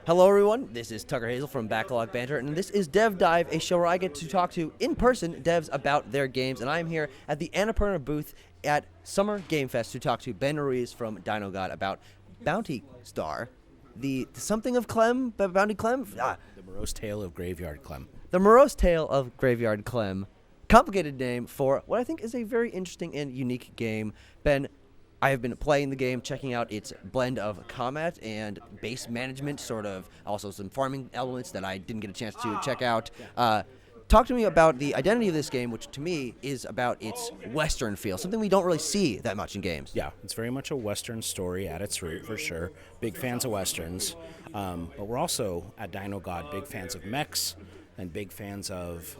Hello, everyone. This is Tucker Hazel from Backlog Banter, and this is Dev Dive, a show where I get to talk to, in person, devs about their games. And I am here at the Annapurna booth at Summer Game Fest to talk to Ben Ruiz from Dinogod about Bounty Star, the something of Clem, Bounty Clem? The Morose Tale of Graveyard Clem. The Morose Tale of Graveyard Clem. Complicated name for what I think is a very interesting and unique game. Ben, I have been playing the game, checking out its blend of combat and base management, sort of also some farming elements that I didn't get a chance to check out. Talk to me about the identity of this game, which to me is about its Western feel, something we don't really see that much in games. Yeah, it's very much a Western story at its root, for sure. Big fans of Westerns. But we're also, at Dinogod, big fans of mechs and big fans of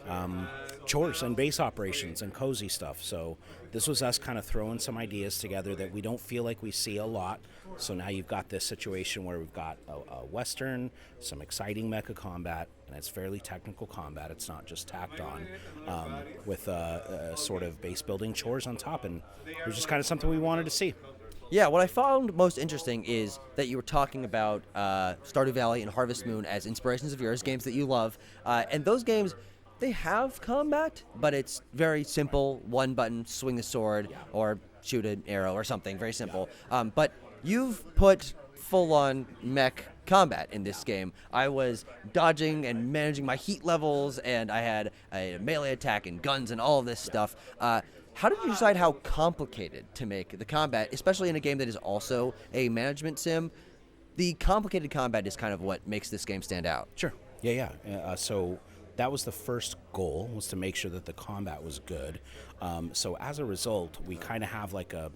chores and base operations and cozy stuff. So this was us kind of throwing some ideas together that we don't feel like we see a lot. So now you've got this situation where we've got a Western, some exciting mecha combat, and it's fairly technical combat. It's not just tacked on with sort of base building chores on top. And it was just kind of something we wanted to see. Yeah, what I found most interesting is that you were talking about Stardew Valley and Harvest Moon as inspirations of yours, games that you love. And those games, they have combat, but it's very simple. One button, swing the sword, or shoot an arrow or something, very simple. But you've put full-on mech combat in this game. I was dodging and managing my heat levels, and I had a melee attack and guns and all of this stuff. How did you decide how complicated to make the combat, especially in a game that is also a management sim? The complicated combat is kind of what makes this game stand out. Sure. Yeah. So that was the first goal, was to make sure that the combat was good. So as a result, we kind of have like a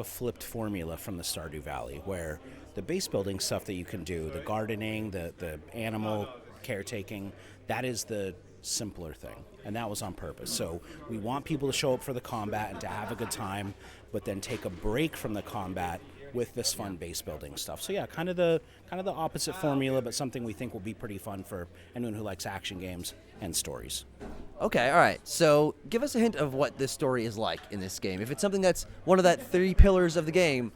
flipped formula from the Stardew Valley, where the base building stuff that you can do, the gardening, the animal caretaking, that is the simpler thing, and that was on purpose. So we want people to show up for the combat and to have a good time, but then take a break from the combat with this fun base building stuff. So yeah, kind of the opposite formula, but something we think will be pretty fun for anyone who likes action games and stories. Okay, all right. So give us a hint of what this story is like in this game. If it's something that's one of that three pillars of the game,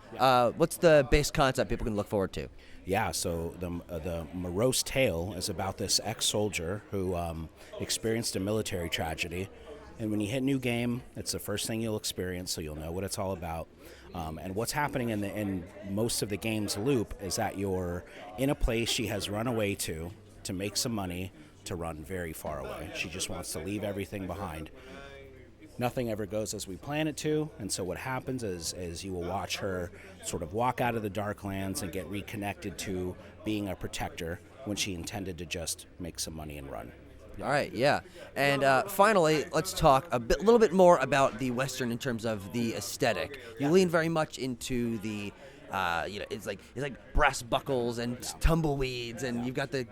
what's the base concept people can look forward to? Yeah, so the Morose Tale is about this ex-soldier who experienced a military tragedy. And when you hit new game, it's the first thing you'll experience, so you'll know what it's all about. And what's happening in most of the game's loop is that you're in a place she has run away to make some money, to run very far away. She just wants to leave everything behind. Nothing ever goes as we plan it to, and so what happens is you will watch her sort of walk out of the Darklands and get reconnected to being a protector when she intended to just make some money and run. All right, yeah. And finally, let's talk a little bit more about the Western in terms of the aesthetic. You lean very much into the, it's like brass buckles and tumbleweeds, and you've got the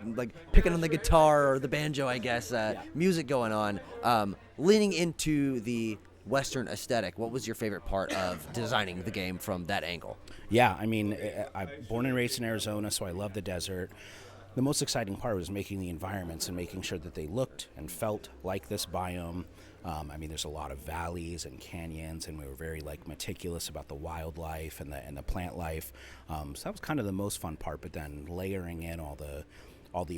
picking on the guitar or the banjo, I guess, music going on. Leaning into the Western aesthetic, what was your favorite part of designing the game from that angle? Yeah, I mean, I'm born and raised in Arizona, so I love the desert. The most exciting part was making the environments and making sure that they looked and felt like this biome. There's a lot of valleys and canyons, and we were very meticulous about the wildlife and the plant life. So that was kind of the most fun part. But then layering in all the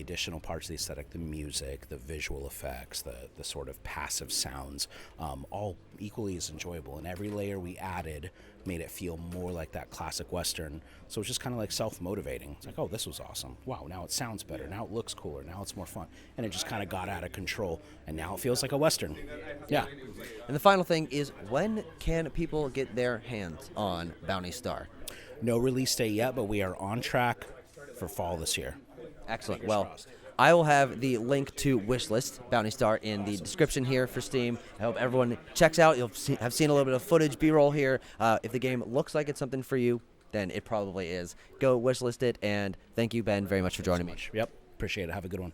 additional parts of the aesthetic, the music, the visual effects, the sort of passive sounds, all equally as enjoyable. And every layer we added made it feel more like that classic Western. So it's just kind of like self-motivating. It's like, oh, this was awesome. Wow, now it sounds better. Now it looks cooler. Now it's more fun. And it just kind of got out of control. And now it feels like a Western. Yeah. And the final thing is, when can people get their hands on Bounty Star? No release date yet, but we are on track for fall this year. Excellent. Well, I will have the link to Wishlist Bounty Star in the description here for Steam. I hope everyone checks out. You'll have seen a little bit of footage, B-roll here. If the game looks like it's something for you, then it probably is. Go wishlist it, and thank you, Ben, very much for joining me. Yep. Appreciate it. Have a good one.